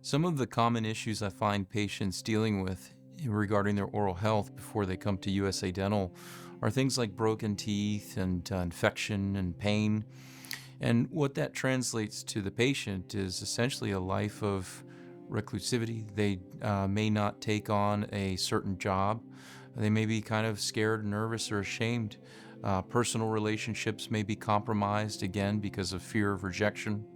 Some of the common issues I find patients dealing with regarding their oral health before they come to USA Dental are things like broken teeth and infection and pain. And what that translates to the patient is essentially a life of reclusivity. They may not take on a certain job. They may be kind of scared, nervous, or ashamed. Personal relationships may be compromised again because of fear of rejection.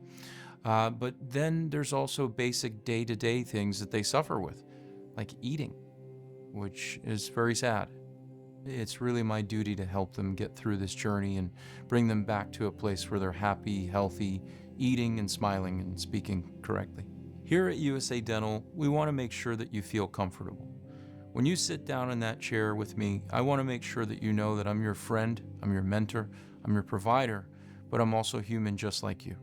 But then there's also basic day-to-day things that they suffer with, like eating, which is very sad. It's really my duty to help them get through this journey and bring them back to a place where they're happy, healthy, eating and smiling and speaking correctly. Here at USA Dental, we want to make sure that you feel comfortable. When you sit down in that chair with me, I want to make sure that you know that I'm your friend, I'm your mentor, I'm your provider, but I'm also human just like you.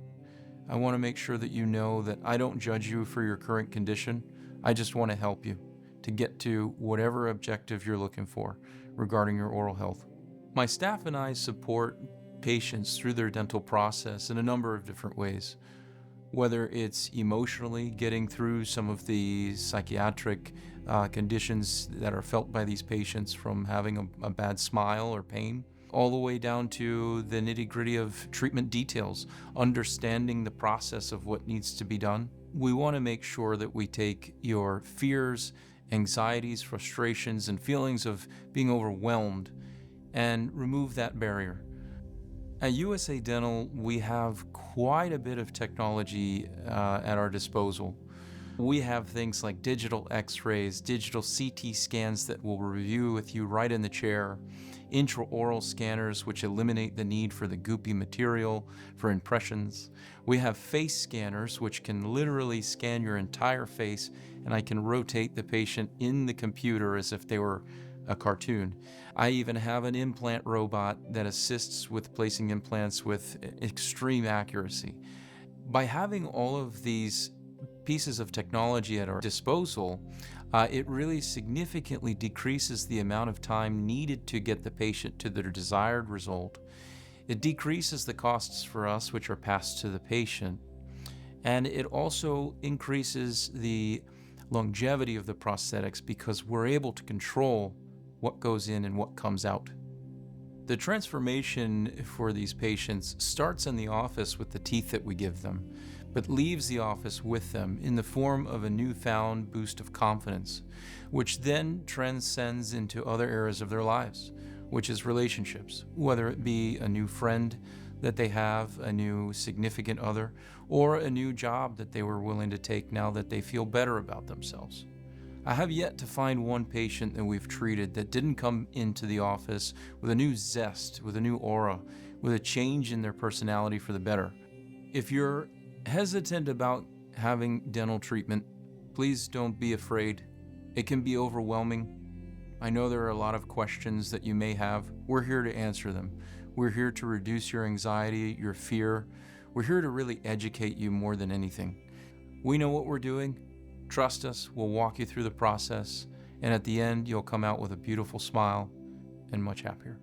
I want to make sure that you know that I don't judge you for your current condition. I just want to help you to get to whatever objective you're looking for regarding your oral health. My staff and I support patients through their dental process in a number of different ways, whether it's emotionally getting through some of the psychiatric conditions that are felt by these patients from having a bad smile or pain, all the way down to the nitty-gritty of treatment details, understanding the process of what needs to be done. We want to make sure that we take your fears, anxieties, frustrations, and feelings of being overwhelmed and remove that barrier. At USA Dental, we have quite a bit of technology at our disposal. We have things like digital x-rays, digital CT scans that will review with you right in the chair, intraoral scanners which eliminate the need for the goopy material for impressions. We have face scanners which can literally scan your entire face, and I can rotate the patient in the computer as if they were a cartoon. I even have an implant robot that assists with placing implants with extreme accuracy. By having all of these pieces of technology at our disposal, it really significantly decreases the amount of time needed to get the patient to their desired result. It decreases the costs for us, which are passed to the patient, and it also increases the longevity of the prosthetics because we're able to control what goes in and what comes out. The transformation for these patients starts in the office with the teeth that we give them, but leaves the office with them in the form of a newfound boost of confidence, which then transcends into other areas of their lives, which is relationships, whether it be a new friend that they have, a new significant other, or a new job that they were willing to take now that they feel better about themselves. I have yet to find one patient that we've treated that didn't come into the office with a new zest, with a new aura, with a change in their personality for the better. If you're hesitant about having dental treatment, please don't be afraid. It can be overwhelming. I know there are a lot of questions that you may have. We're here to answer them. We're here to reduce your anxiety, your fear. We're here to really educate you more than anything. We know what we're doing. Trust us, we'll walk you through the process, and at the end, you'll come out with a beautiful smile and much happier.